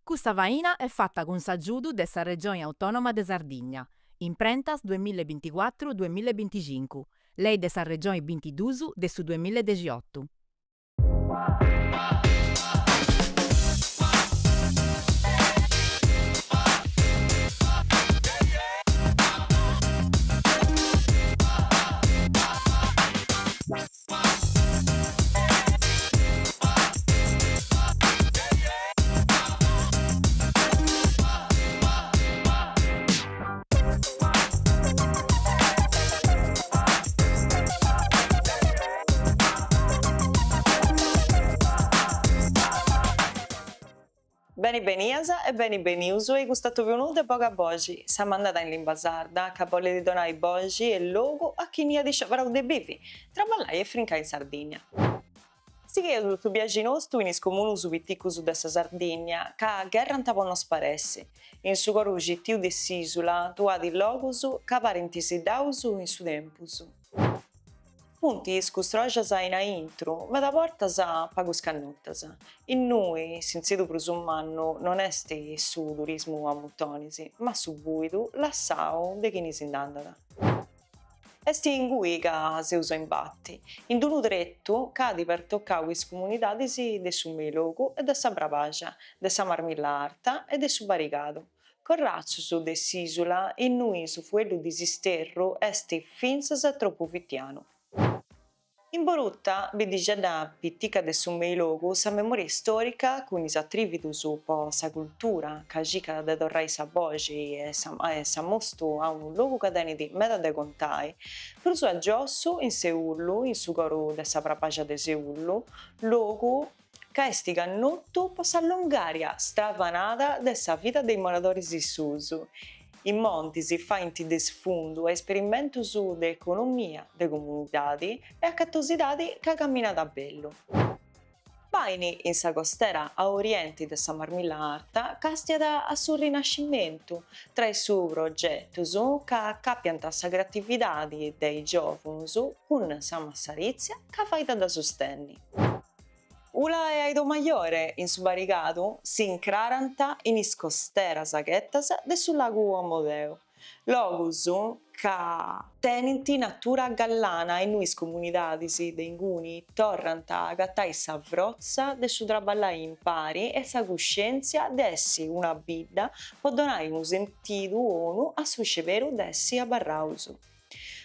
Questa vaina è fatta con s'aggiudu dessa Regione Autonoma de Sardigna, in prentas 2024-2025, lei dessa Regione 22 de su 2018. Beni beniasa e beni beniusu e gustato venuto e poca bogi. Siamo andata in limba sarda, che vuole di donare bogi e logo a chi ne dice varau de bivi, traballai e frinca in Sardegna. Si che è tu viaggi nostro in comune su vitticusu dessa Sardegna, che a guerra antavo non sparessi. In su corugi tiu de sisula, tu adi logusu, che parentisi dausu in su tempusu. Punti scustrojas in intro, ma da portas a pagus cannuttas. In noi, sincedo presumanno, non est su turismo a muttonisi, ma su buidu, l'assao de chi ne si andata. Esti in cui ca se usa imbatti, in dunu dretto cadi per toccare is comunidades de su Melogu e de sa Bravagia, de sa Marmilla Arta e de su Baricado. Corrazzo de s'isola, in noi su fuello di sisterro, esti finzas troppo fittiano. In Borutta, vedi già da pittica de su Meilogu sa memoria storica con is attributus po sa cultura, ca gica de torrai sa voci e sa mostu a un luogo che teni di meda de contai, per su aggiossu in Seullu, in su coru de sa prapagia de Seullu, luogo ca esti cannottu po sa longaria stravanata de sa vita dei moratori di Susu. In monti si fa in de sfundu e esperimento su de economia, de comunitadi e a cattosidadi che camminata bello. Paini in sa costera a oriente de sa Marmilla Arta castiata a su rinascimento, tra i suoi progetti che accappiano sa creatività dei giovani con sa massarizia che faita da sostenni. Ula e Aido Maiore, in su Baricado, si incraranta in is costeras aghettas de su lagu Amodeo. Logus ca tenenti natura gallana in nuis comunidadis de inguni torrant a agattai sa vrozza de su traballai in pari e sa coscienzia d'essi una bidda po donai un sentidu onu a su sceveru d'essi a Barrausu.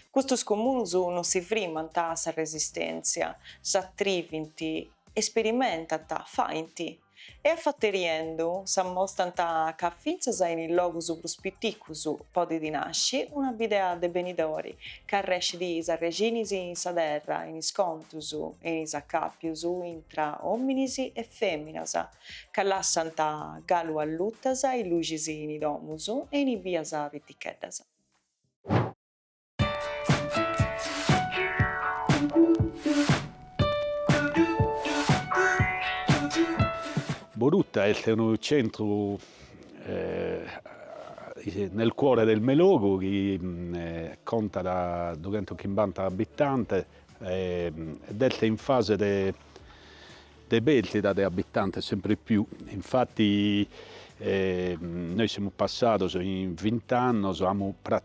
Questos comunus non si frimant a sa resistenzia, s'attrivinti, esperimentant, fainti. E a fatteriendo, s'ammostant ca finzas in il logus prus pitticus podi di nasci una bidea de benidori, ca rescidi is reginis in sa terra, in is contus e in is accappius intra hominis e feminas, ca lassant galu alluttas i lugis in domus e in vias pitticheddas. Borutta è un centro nel cuore del Melogu che conta da 250 abitanti ed è in fase di perdita di abitanti sempre più. Infatti noi siamo passati in 20 anni,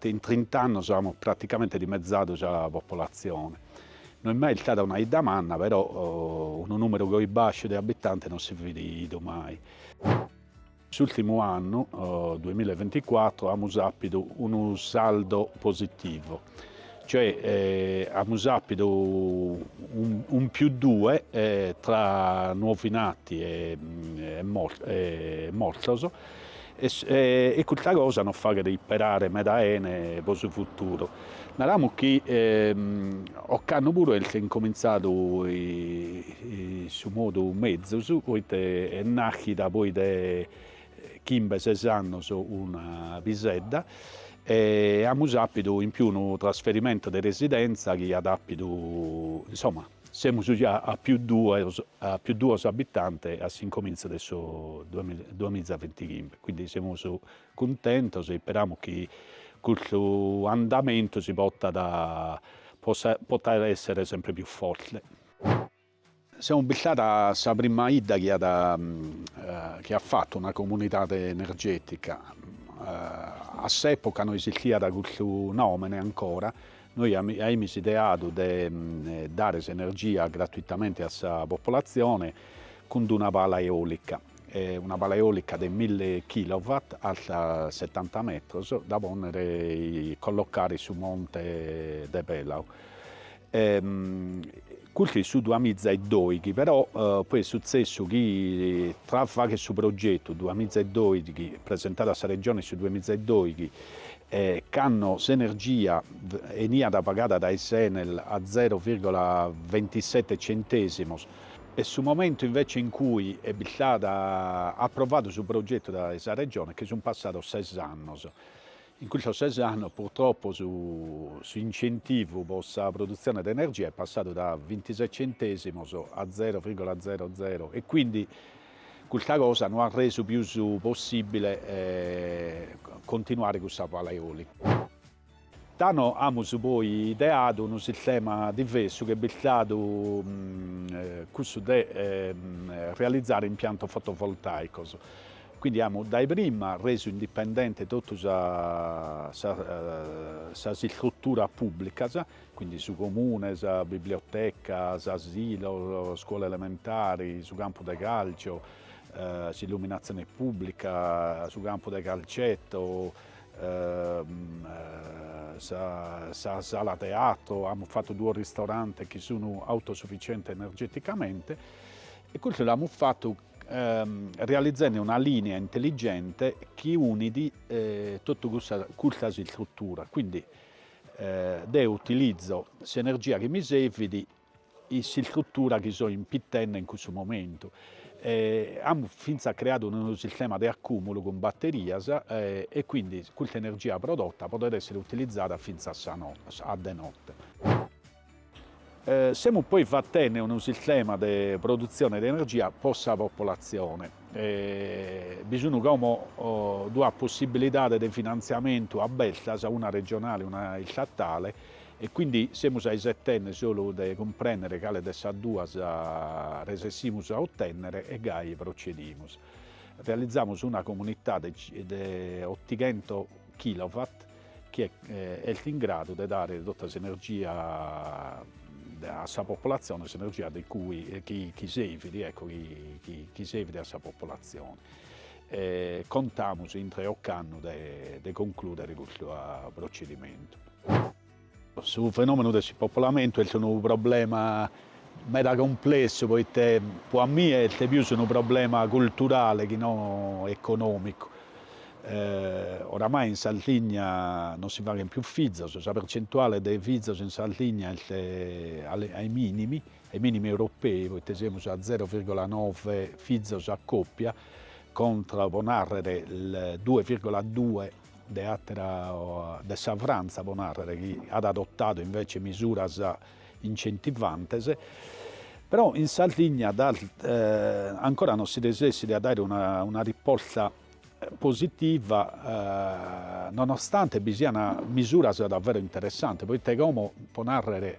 in 30 anni siamo praticamente dimezzati la popolazione. Non è mai stata una domanda, però un numero così basso di abitanti non si vede mai. Nell'ultimo anno, 2024, abbiamo sappido un saldo positivo, cioè abbiamo sappido un più 2 tra nuovi nati e morti. E questa cosa non fa che sperare medane per il futuro. Nell'amo che occanno pure che è incominciato su modo mezzo, è nascita poi da 15 anni una pisedda e abbiamo sappido in più un trasferimento di residenza che ha dato, insomma, siamo già a più 2 abitanti a si incomincia adesso 2025, quindi siamo contenti e speriamo che questo andamento possa essere sempre più forte. siamo stata la prima idea che ha fatto una comunità energetica. A quell'epoca non esisteva questo nome ancora. Noi abbiamo ideato di dare energia gratuitamente alla popolazione con una pala eolica. Una pala eolica di 1000 kW a 70 metri da collocare su Monte de Pelau. Questo su 2002, però poi è successo che tra questo progetto 2002 presentato alla regione su 2002 che hanno energia veniva pagata dai Senel a 0,27 centesimi. E sul momento invece in cui è stato approvato il progetto dalla regione, che sono passati 6 anni. In questi 6 anni purtroppo su incentivo per la produzione di energia è passato da 26 centesimi a 0,00 e quindi questa cosa non ha reso più possibile continuare con questa pala eolica. Abbiamo poi ideato un sistema diverso che è stato questo di realizzare impianti fotovoltaici. Quindi abbiamo dai prima reso indipendente tutta la struttura pubblica, quindi su comune, su biblioteca, su asilo, scuole elementari, su campo di calcio, su illuminazione pubblica, su campo di calcetto, sala teatro, abbiamo fatto 2 ristoranti che sono autosufficienti energeticamente e questo l'abbiamo fatto realizzando una linea intelligente che unisce tutta questa struttura. Quindi utilizzo l'energia che mi serve di struttura che sono in pittenna in questo momento. Abbiamo finza creato un sistema di accumulo con batterie e quindi questa energia prodotta potrà essere utilizzata fino a de notte. Siamo poi fatti un sistema di produzione di energia per la popolazione. Bisogna come 2 possibilità di finanziamento aperta, una regionale e una statale, e quindi siamo ai 7 anni solo di comprendere quale delle 2 riusciamo a ottenere e gai procediamo. Realizziamo una comunità di 800 kW che è in grado di dare tutta l'energia alla popolazione, l'energia di cui chi serve, ecco, chi serve alla popolazione. Contiamo in 3 anni di concludere questo procedimento. Sul fenomeno del spopolamento è un problema mega complesso, perché per me è più un problema culturale che non economico. Oramai in Sardegna non si fanno più figli, la percentuale dei figli in Sardegna è ai minimi europei, perché siamo a 0,9 figli a coppia, contro il 2,2 di Franza, che ha adottato invece misure incentivanti. Però in Sardegna ancora non si desidera dare una risposta positiva, nonostante vi sia una misura davvero interessante, perché come ponere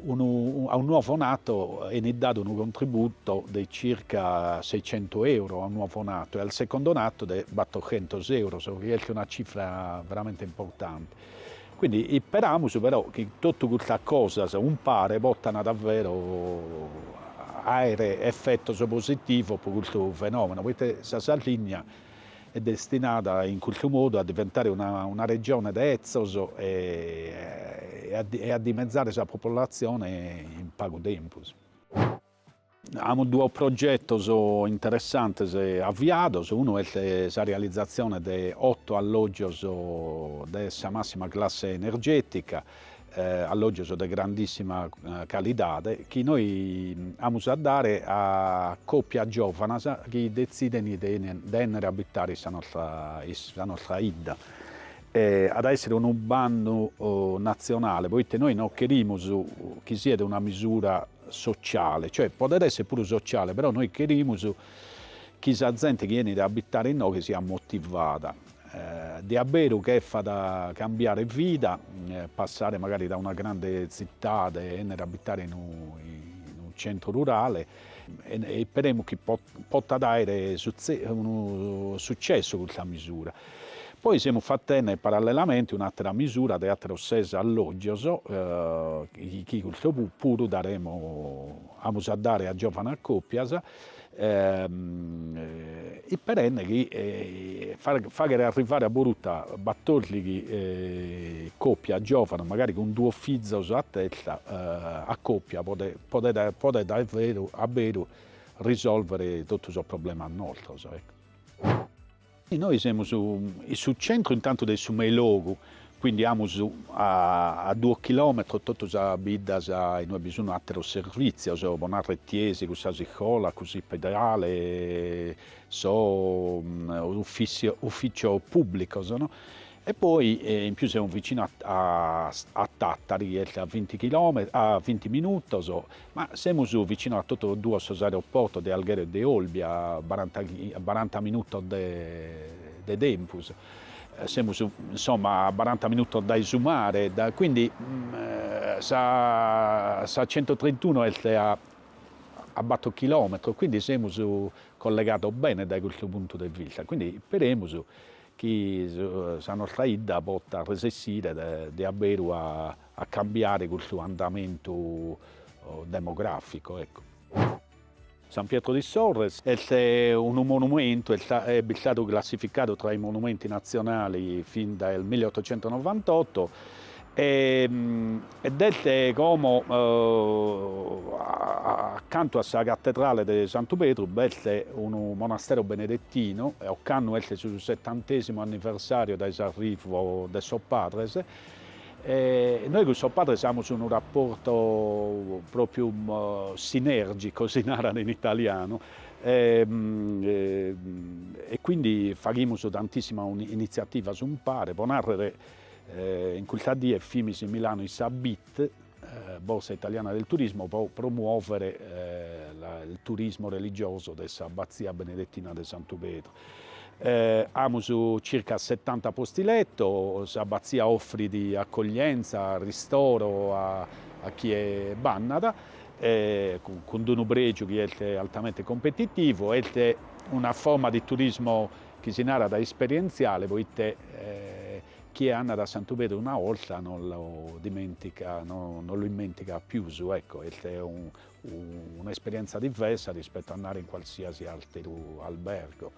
a un nuovo nato è dato un contributo di circa 600 euro a un nuovo nato e al secondo nato di 800 euro, che è una cifra veramente importante. Quindi speriamo però che tutte queste cose un pare possano davvero avere effetto positivo per questo fenomeno, perché la Sardegna è destinata in questo modo a diventare una regione di ezzo e a dimezzare la popolazione in poco tempo. Abbiamo 2 progetti interessanti avviati. Uno è la realizzazione di 8 alloggi della massima classe energetica, alloggi di grandissima qualità, che noi abbiamo a dare a coppie giovani che decidono di abitare la nostra idda. Ad essere un bando nazionale, perché noi non chiediamo che sia una misura sociale, cioè potrebbe essere pure sociale, però noi chiediamo che la gente che viene ad abitare in noi sia motivata. Di avere che fa da cambiare vita, passare magari da una grande città e abitare in un centro rurale e speriamo che possa dare un successo questa misura. Poi siamo fatti parallelamente un'altra misura di altro sesa alloggi, che questo pure daremo a dare a giovani coppie, e perenne che fare arrivare a Boruta battorli che coppia giovane, magari con 2 figli a testa, a coppia, può davvero risolvere tutto questo problema nostro. Ecco. E noi siamo sul centro intanto del Sumelogo, quindi siamo a 2 chilometri, tutto la vita, noi abbiamo bisogno di altri servizi, buonare chiese, questa scuola, così pedale, ufficio pubblico, no? E poi in più siamo vicino a Tattari, a 20 km, a 20 minuti, ma siamo vicino a tutto due aeroporti di Alghero e di Olbia, a 40 minuti di Tempus. Siamo insomma a 40 minuti da Isumare, quindi sa 131 è a 8 km, quindi siamo collegati bene da questo punto di vista. Quindi speriamo che la nostra idea possa resistere di avere a cambiare questo andamento demografico. Ecco. San Pietro di Sorres è un monumento, è stato classificato tra i monumenti nazionali fin dal 1898 ed è come accanto alla cattedrale di Santo Pietro è un monastero benedettino, e occanno è sul 70° anniversario dell'arrivo del suo padre. Noi con suo padre siamo su un rapporto proprio sinergico, si narra in italiano, e quindi faremo tantissima iniziativa su un pare, ponarre in questa dia FIMIS in Milano in Sabit, Borsa Italiana del Turismo, per promuovere il turismo religioso dell'abbazia benedettina di Santo Pietro. Abbiamo circa 70 posti letto, l'abbazia offre di accoglienza, ristoro a chi è bannata, con un pregio che è altamente competitivo, è una forma di turismo che si narra da esperienziale, poiché chi è andato a Santo Pietro una volta non lo dimentica più. Ecco, è un'esperienza diversa rispetto a andare in qualsiasi altro albergo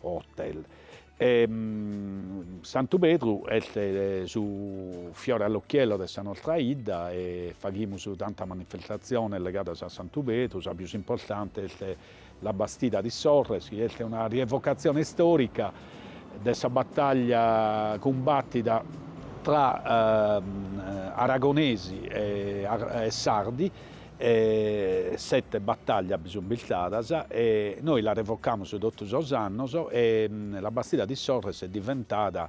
o hotel. Santo Pietro è su fiore all'occhiello della nostra idea e facciamo tanta manifestazione legata a Santo Pietro. La più importante è la Bastida di Sorres, che è una rievocazione storica della battaglia combattita tra aragonesi e sardi, 7 battaglie bisogna e noi la revocammo su 8 anni e la Bastida di Sorres è diventata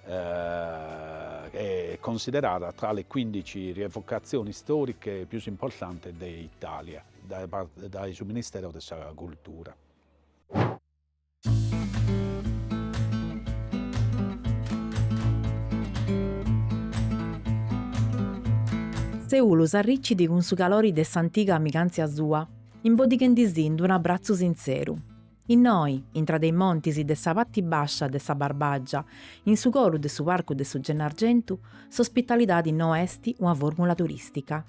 è considerata tra le 15 rievocazioni storiche più importanti d'Italia dal Ministero della Cultura. Seulu s'arriccidi con su calori de s'antica amicanzia sua, in bodighendisindu un abbraccio sincero. In noi, intra dei montisi de sa patti bascia de sa barbaggia, in su colu de su parco de su Gennargentu, s'ospitalità no esti una formula turistica.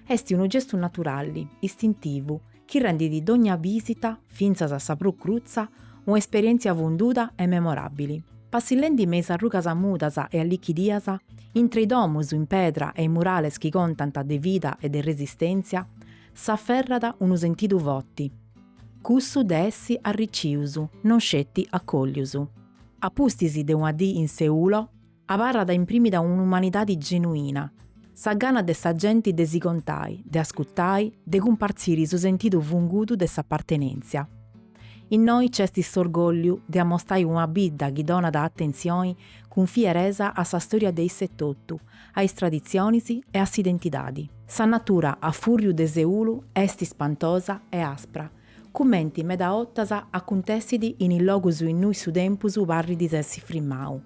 Esti un gesto naturale, istintivo, che rende di ogni visita, finza sa sapru cruzza, un'esperienza vonduta e memorabili. Passillendi mesa rucas mudas e allichidias, intra i domus in pedra e i murales che contanta de vita e de resistenza, s'afferrata unu sentidu votti. Cussu de essi arricciusu, non scetti accogliusu. Appustisi de una dì in Seulo, avarrada imprimida un'umanità genuina, sa gana de sa genti de si contai, de ascuttai, de comparziri su sentidu fungutu de s'appartenenza. In noi c'è s'orgoglio di ammostrare una bidda che dona da attenzione con fiereza a sa storia dei settottu, a tradizioni e a identitadi. Sa natura a furiu de Seulu esti spantosa e aspra, commenti meda ottasa a contessidi in il logus in noi su tempusu parri di sessi frimmau.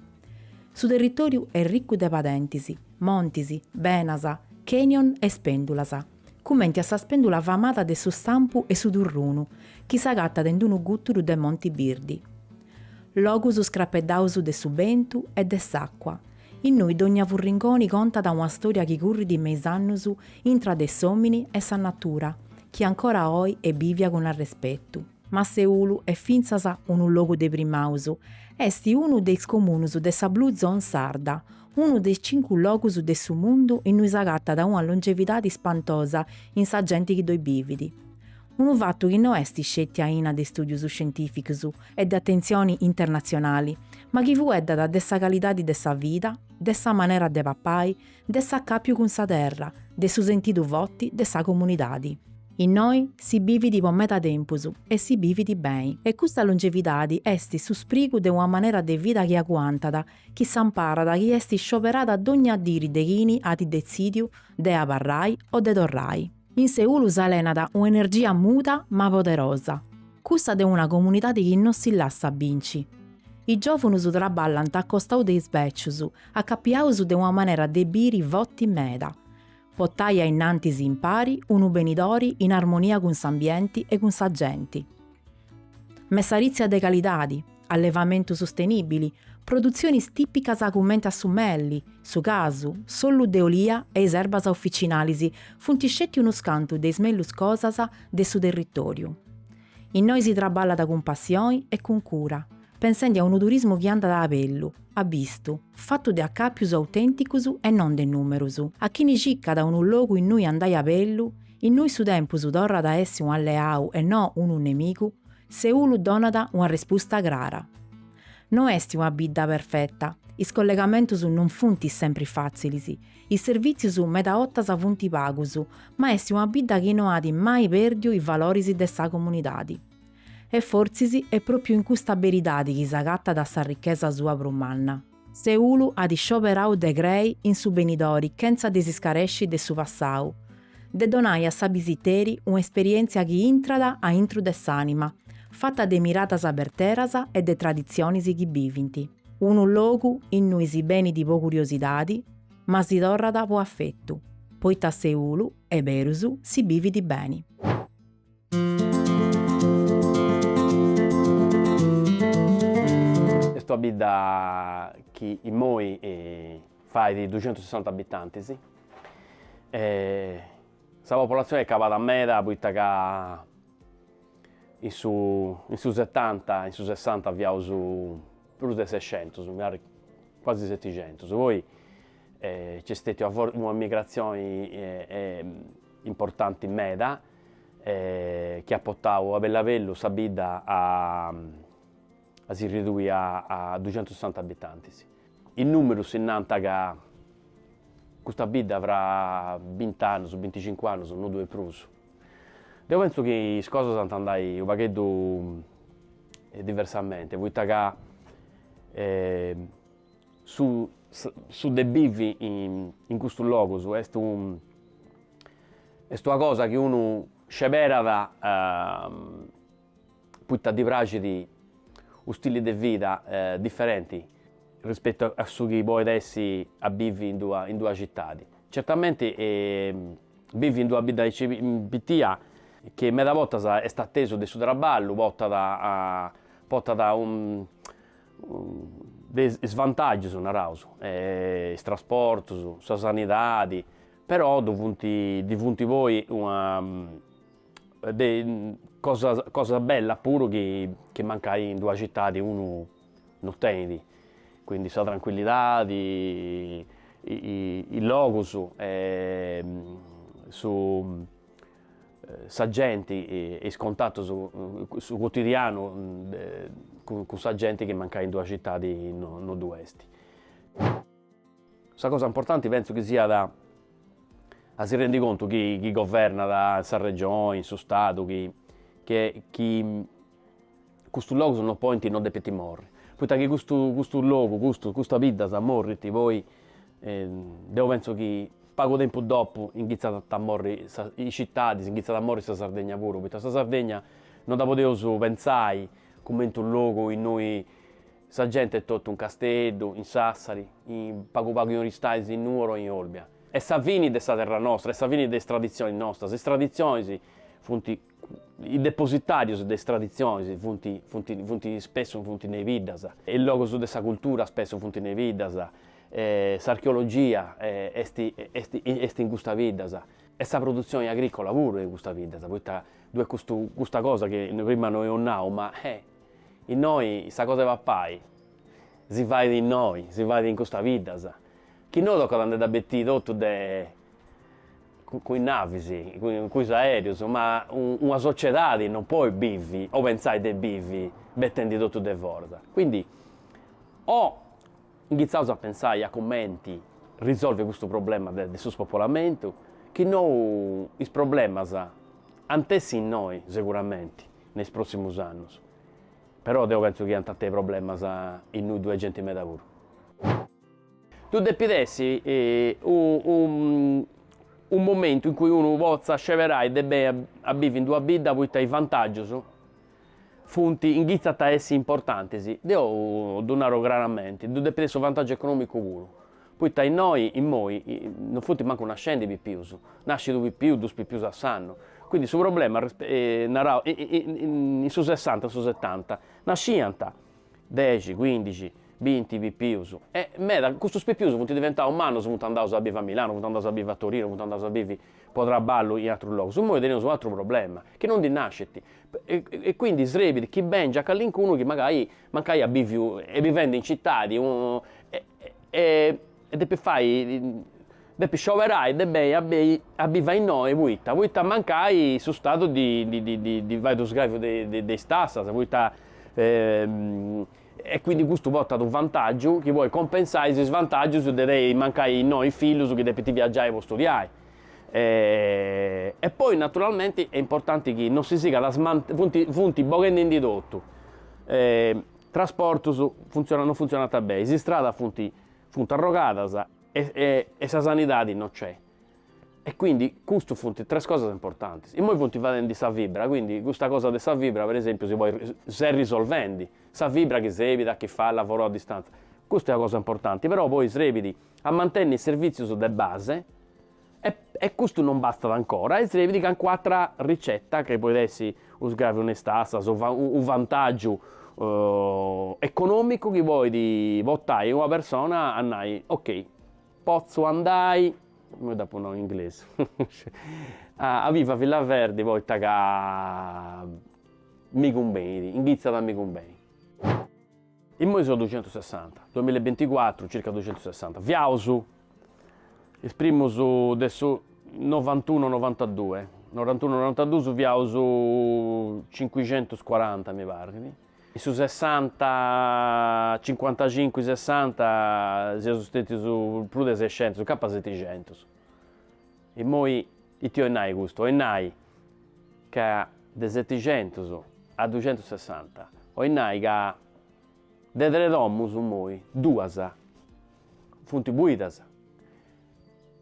Su territoriu è ricco de padentisi, montisi, benasa, canyon e spendulasa, commenti a sa spendula famata de su stampu e su durrunu, chi s'agatta dentro unu gutturu de Monti Birdi. Logus scrappedausu de su bentu e de s'acqua. In noi Dogna Furrinconi conta da una storia chi curri di meisannusu intra de somini e sa natura, chi ancora oi e bivia con rispetto. Ma Seulu è finzasa un luogo de primausu, esti uno dei comunus de sa Blue Zone sarda, uno dei 5 locus de su mundu in cui s'agatta da una longevidade spantosa in sa gente chi doi bividi. Un fatto che non est scetti a ina de studios scientificus e de attenzioni internazionali, ma chi fu eddata de sa qualità de sa vita, de sa manera de papai, de sa capiu con sa terra, de su sentidu voti de sa comunidadi. In noi si bividi po meta tempus e si bividi bene, e questa longevidade est su sprigu de una manera de vita chi aguantada, chi s'amparada, chi est scioperata ad ogni addiri de chini ati dezidiu de abarrai o de torrai. In Seulu s'alenada un'energia muta ma poderosa, questa de una comunità chi non si lassa vinci. I giovunus traballanta accostau dei sbeccius, accappiaus de una manera de biri voti meda. Pottaia innanti si impari, unu benidori in armonia con s'ambienti e con sa genti. Messarizia de qualitadi, allevamento sostenibili, produzioni tipicas acumente assumelli, su casu, sollu de olia e is erbas officinalisi, funtiscetti uno scantu de smellus cosas de su territoriu. In noi si traballa con passione e con cura, pensando a un turismo che anda da apellu, a vistu, fatto de accappius autenticus e non de numerus. A chi ni cicca da un luogo in cui andai a pellu, in noi su tempus torra da essi un alleau e no un nemicu, Seulu donada una risposta grara. Non est una bidda perfetta, is collegamentus non funti sempre facilisi, i servizius meda ottas funti pagus, ma est una bidda che non adi mai perdiu i valorisi de sa comunidadi. E forzisi è proprio in questa beridadi chi s'agatta da sa ricchezza sua brumanna. Seulu ha di scioperau de grei in su benidori senza desiscaresci de su passau, de donai a sa visiteri un'esperienza chi intrada a intru de s'anima, fatta de miratas aberteras e de tradizionis chi bivinti. Un logu in cui si beni di po' curiosidadi, ma si torrada po' affettu, poita Seulu e Berusu si bivi di beni. Questa bidda che in noi fa di 260 abitanti, sì. La popolazione è cavata a meta, poiché in su 70, in su 60 abbiamo su più di 600, quasi 700. Poi c'è stata una migrazione importante in meta che ha portato a Bellavelu, Sabida a si ridurre a 260 abitanti. Sì. Il numero si innanta che questa bidda avrà 20 anni, 25 anni, non due più. Io penso che le cose sono andate un pachetto diversamente, poiché su de bivi in questo luogo è una cosa che uno scebera da poiché di prasci un stile di vita differenti rispetto a su chi poi adesso vivi in due città. Certamente vivi in due vita di Pittia che meda volta è stato atteso del suo traballo, porta da dei svantaggi su Narauso, il trasporto, la sanità, però di voi una cosa bella pure che manca in due città di uno non tiene, quindi la tranquillità, il logos, sa gente e il contatto su quotidiano con sa gente che manca in due città di nord-est. La cosa importante penso che sia da si rende conto chi governa da questa regione, in suo Stato, che questo luogo non può non deve morire. Perché questo luogo, questa vita sa morire, poi io penso che poco tempo dopo iniziano a morire i cittadini, iniziano a morire la Sardegna pure, perché la Sardegna non la potevo pensare come un luogo in cui la gente è tutta un castello, in Sassari, in poco in Ristais, in Nuoro, in Olbia. e sa vini dessa terra nostra, e sa vini de tradizioni nostre, le tradizioni funti i depositarios de tradizioni funti spesso funti nei vidas, e il logo su dessa cultura spesso funti nei vidas, s'archeologia est in questa vidas, e sa produzione agricola pure in questa vidas, due questa cosa che prima noi non ma in noi questa cosa va pai, si va in noi, si va in questa vidas, chi non tocca andare da betti tutto con i navi, con i aerei, ma una società non può vivere o pensare di vivere mettendo tutto de forza. Quindi o iniziamo a pensare a commenti risolve questo problema del spopolamento, che noi i problemi antessi in noi sicuramente nei prossimi anni, però io penso che hanno dei problemi in noi 200 metri pure. Tu deppidessi un momento in cui uno possa sceverare e deve vivere in due vita, poi i vantaggi funti in ghizza essi importanti. Io donaro granamente, tu devi un vantaggio economico puro. Poi in noi non funti manco nascendo di più, nasci due più a sanno. Quindi il problema in su 60, su 70, nascianta 10, 15, 20 più. E me questo più funti diventare umano, se funti andare a vivere a Milano, funti andare a vivere a Torino, funti andare a vivere potrà ballo in altro luogo. Su noi teniamo un altro problema, che non di nasciti. E quindi srebiti chi ben già callincuno che magari a vivere e vivendo in città e devi fare devi scioverai, devi abbiva in noi, vuita mancai su stato di vai do sgravio dei stassa, e quindi questo porta ad un vantaggio che vuoi compensare i svantaggi su dei mancai in noi figli su che devi viaggiare o studiare. E poi naturalmente è importante che non si siga la funti bogen di tutto. Trasporto non funziona bene, si strada funti arrogata e la sanità non c'è. E quindi questo funti tre cose importanti. E poi funti vanno di sa vibra, quindi questa cosa di sa vibra per esempio si risolvendi. Sa vibra che si evita, che fa il lavoro a distanza. Questa è una cosa importante, però poi si eviti a mantenere il servizio su de base e questo non basta ancora. E si eviti che hanno quattro ricette che può essere usare un'estassa, un vantaggio economico che vuoi di votare una persona andai, ok, posso andare, come dopo no in inglese, a Viva Villaverde volta che mi conviene, in Ghizza da mi conviene. Il mese sono 260, 2024 circa 260. Viausu, esprimo su adesso 91-92, 91-92 su Viausu 540 mi pare. E su 60, 55-60 si sono stati su più di 600, su K700. E poi io ho questo, che da 700 a 260, ho che da 3 domus su noi, 2 funti buidas.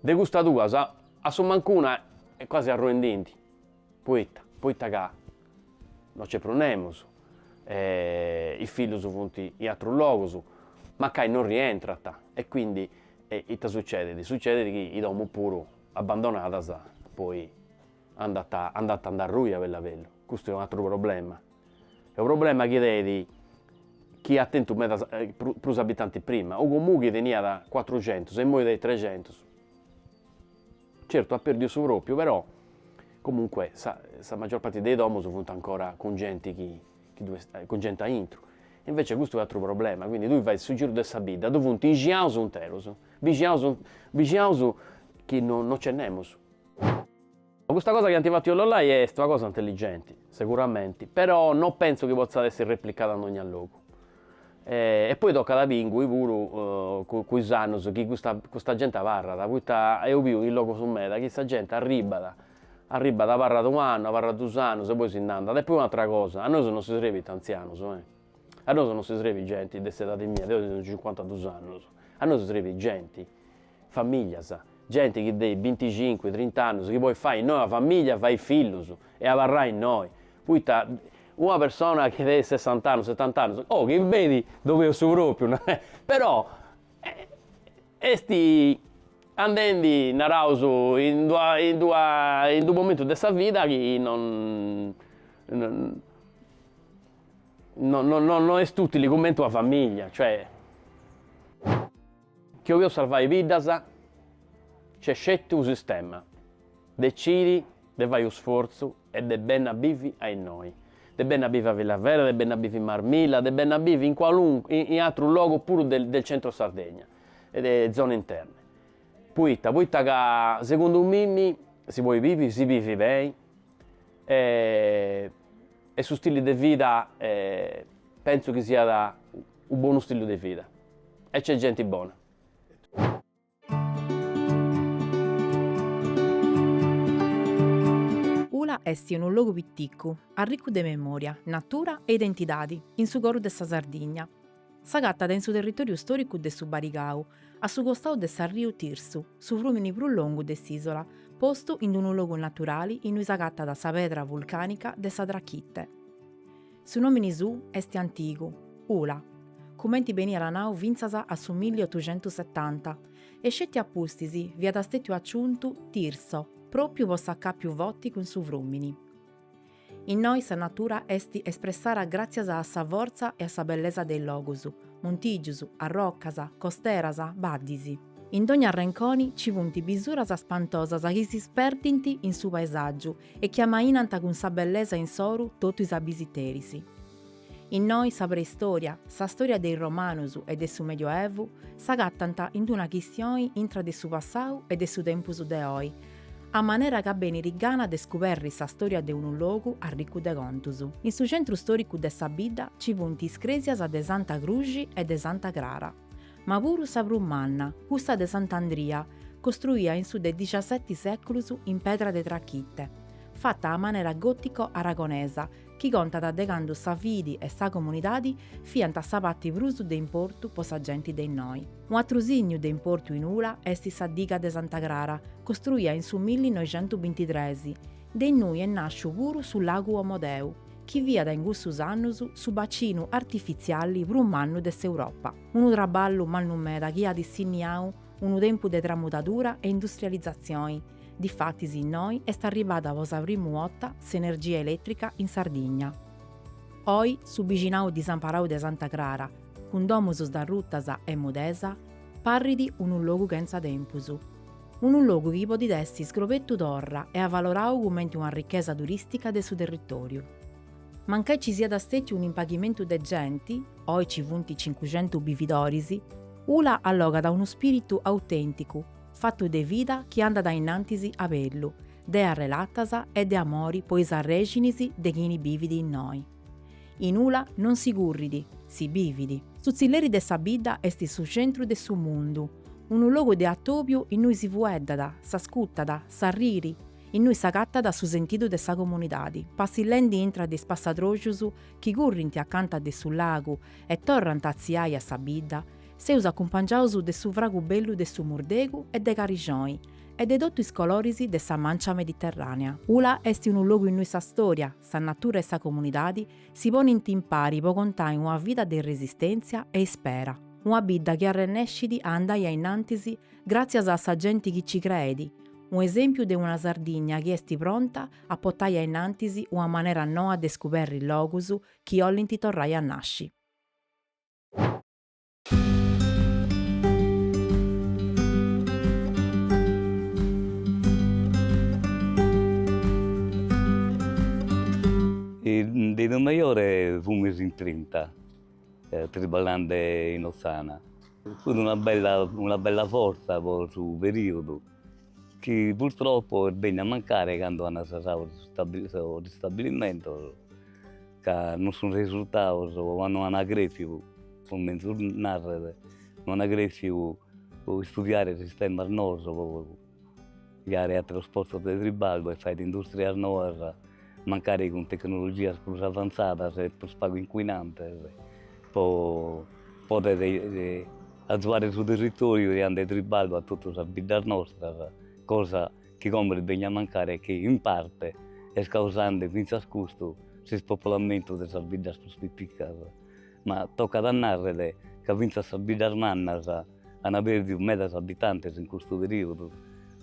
De questa 2, a su mancuna è quasi arruendinti. Poi che non ci pronemos. I figli sono venuti in altro luogo, ma che non rientra e quindi succede che i domo pure abbandonata poi andata andare a ruia per l'avello. Questo è un altro problema. È un problema che vedi chi ha attento più abitanti prima, o comunque veniva da 400, se muore dai 300. Certo ha perduto su proprio, però comunque la maggior parte dei domo sono venuti ancora con gente con gente a intro. Invece questo è un altro problema, quindi tu vai sul giro della vita, dove un vigiaus un teros, vigiaus che non ce n'emo. Questa cosa che hanno fatto io là è una cosa intelligente, sicuramente, però non penso che possa essere replicata in ogni luogo. E poi tocca da pingui pure con i anni che questa gente parla, io vivo in loco su me, che questa gente arriva da parla da un anno, parla da 2 anni, e poi si innanda. E poi un'altra cosa, a noi non si scrive anziani, a noi non si scrive gente di questa età mia, io ho 52 anni, a noi si scrive gente, famiglia, gente che dei 25-30 anni, che poi fai in noi la famiglia, fai figli e avarrai in noi. Poi una persona che ha 60 anni, 70 anni, che vedi dove io sono proprio, però questi Andendi narauso in due momenti della vita che non è tutti li commento a famiglia, cioè che io salvare vite, c'è scelto un sistema, decidi, de fai un sforzo e de ben a vivi a noi. De ben a vivi a Villavera, de ben a vivi in Marmilla, de ben a vivi in qualunque, in altro luogo pure del centro Sardegna e delle zone interne. Poi che secondo me si vuoi vivi, si vivi bene e su stile di vita penso che sia un buono stile di vita e c'è gente buona. Ula esti un luogo pitticco, ricco di memoria, natura e identità, in su coro della Sardegna. S'agatta da in su territorio storico de su Barigau, a su costato de San Rio Tirsu, su frumini più lungo dell'isola, posto in un luogo naturale in cui s'agatta da sa pedra vulcanica de sa Drachitte. Su nomini su esti antico, Ula, commenti beni alla nau vinzasa a su 1870, e scetti appustisi via da stetio acciuntu Tirso, proprio possa accà più votti con su frumini. In noi sa natura esti espressara grazie a sa forza e a sa bellezza dei logusu, montigiusu, arroccasa, costerasa, baddisi. In ogni arrenconi ci vunti bisurasa spantosasa che si sperdinti in su paesaggio e chiamainanta con sa bellezza in soru tutti i sa visiterisi. In noi sa preistoria, sa storia dei romanusu e del su medioevo, s'agattanta in una chistione intra de su passau e de su tempusu de oi, a manera che bene rigana de scoperri sa storia de un luogo a ricco de contusu. In su centro storico de sa bidda ci vunti iscresias de Santa Cruci e de Santa Clara, ma pure sa Brummanna, cussa de Sant'Andria, costruita in su de 17 secolusu in pedra de Trachitte, fatta a manera gotico-aragonesa, chi conta da decando sa vidi e sa comunidadi fiant a sa patti prusu de importu po sa genti dei noi. Un altro signo de importu in Ula esti sa diga de Santa Clara, costruita in su 1923, de noi è nasciu puru sul lago Omodeu, chi via da in gussus annusu su bacino artificiali brummannu dell'Europa. Un traballo malnumera chi ha dissigniau un tempo de tramutatura e industrializzazione. Difatti in noi è arrivata la prima volta s'energia elettrica in Sardegna. Oi, su vicinau di San Parau de Santa Clara, con domusus da ruttasa e modesa, parridi un luogo senza tempusu. Un luogo che potessi scropetto d'orra e avvalorau come una ricchezza turistica del suo territorio. Mancai ci sia da stetti un impaghimento de genti, oi ci vunti 500 bividorisi, Ula alloga da uno spirito autentico, fatto de vita che anda da innantisi a bello, de arrelatasa e de amori poi s'arreginisi de chini bividi in noi. In Ula non si curridi, si bividi. Suzzilleri de sa bidda esti su centro de su mondo, un luogo de attopio in cui si vueddada, s'ascuttada, s'arriri, in cui s'agatta su sentito de sa comunidadi. Passillendi intra de spassatrogiusu chi currinti accanto de su lago e torrant a ziai a sa bidda, seus accompaggiausu de su vragu bellu de su Murdegu e de Carigioi, e de tutti i colorisi de sa mancia mediterranea. Ula esti un luogo in cui sa storia, sa natura e sa comunidadi si pone in timpari po contai una vita de resistenza e spera. Una bidda che arrennescidi a andai a innantisi grazie a sa gente che ci credi. Un esempio di una Sardegna che esti pronta a portare a innantisi una maniera noa de scoperri il logusu che ollinti torrai a nasci. Di Maiore fummo in 30, triballando in Ossana. Fu una bella forza per sul periodo, che purtroppo è bene a mancare quando hanno stato il stabilimento, che non sono risultati, quando hanno aggregato, come narrare, non hanno aggregato per studiare il sistema arnoso, per fare il trasporto del triballo e fare l'industria arnosa, mancare con tecnologie più avanzate e più spago inquinante, per poter attuare sul territorio e andare triballo a tutta la vita nostra, cosa che come viene a mancare che in parte è causando fino a questo il spopolamento della vita più piccole. Ma tocca da narrare che vince la vita armana hanno perso 1.000 abitanti in questo periodo.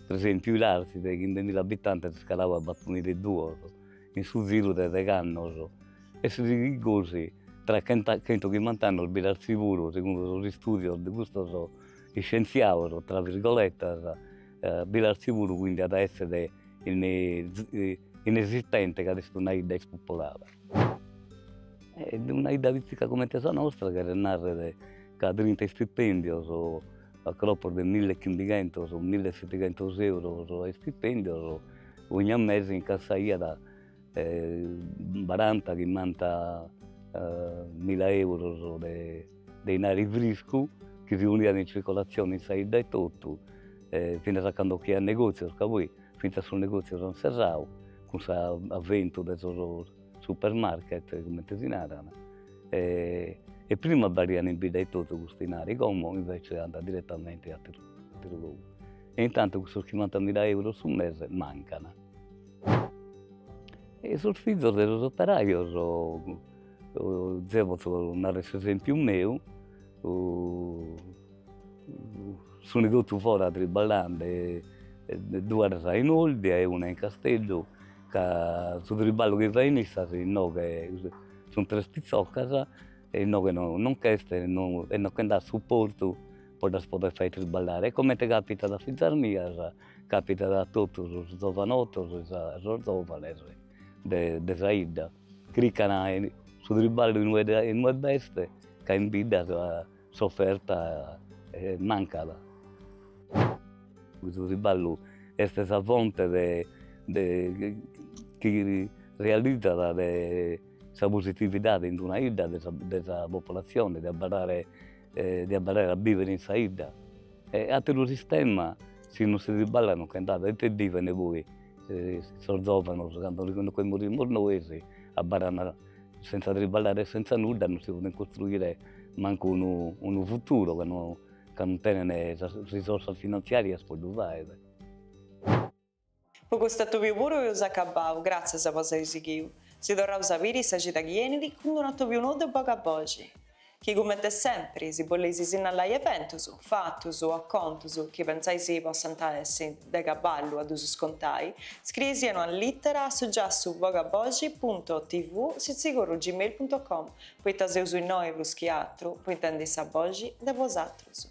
Per esempio, l'Arside, che in 2.000 abitanti scalava a battoni di due, in su giro di canno. E si dice così, tra 150 anni il bilar sicuro, secondo gli studi di questo scienziati, tra virgolette, bilar sicuro quindi ad essere inesistente, che adesso non è idea spopolata. E una idea vistica come questa nostra, che narra che 30 stipendi, a croppo di 1.500 o 1.700 euro di stipendio, ogni mese in cassa da 40 che manta 1.000 euro di denari fresco che si univano in circolazione in saida e tutto, fino a quando chi ha negozio, che poi fino a sul negozio sono serrato, con questo avvento del supermarket, come si narrano. E prima barriano in vita e tutto questi denari, come invece andano direttamente a Tirolo. E intanto questi 50.000 euro sul mese mancano. E sul figlio dello operaio, devo dare esempio mio, sono venuto fuori a triballare 2 ore in Olbia e una in Castello, che sul triballo che va in essa, sono 3 spizzocche, e noi che non chiesto e non dà supporto per poter fare triballare. E come ti capita da fizzarmia, capita da tutti i giovanotto, i giovani di Saida, cliccano sul triballo in nuove bestie, che in vita sofferta mancata. Questo triballo è questa fonte che realizza questa positività in una ida della popolazione, di imparare a vivere in Saida. E altro sistema, se non si triballano, cantate, e dicono voi, sono giovani, quando morimmo noi, senza triballare e senza nulla, non si può costruire manco un futuro che non tiene risorse finanziarie per fare. Poco stato più puro e usa acabau, grazie a cosa risichiu. Si dovrà sapere se ci taglieni quando non più nudo poco a voce. Chi come te sempre, si vuole segnalare eventi, fatti o acconti che pensai si possano essere da cavallo ad uso scontai, scriviano a lettera su già su vogabogi.tv su sicuro gmail.com, poi taseu sui noi plus che altro, poi intendi sa bogi da vosatros.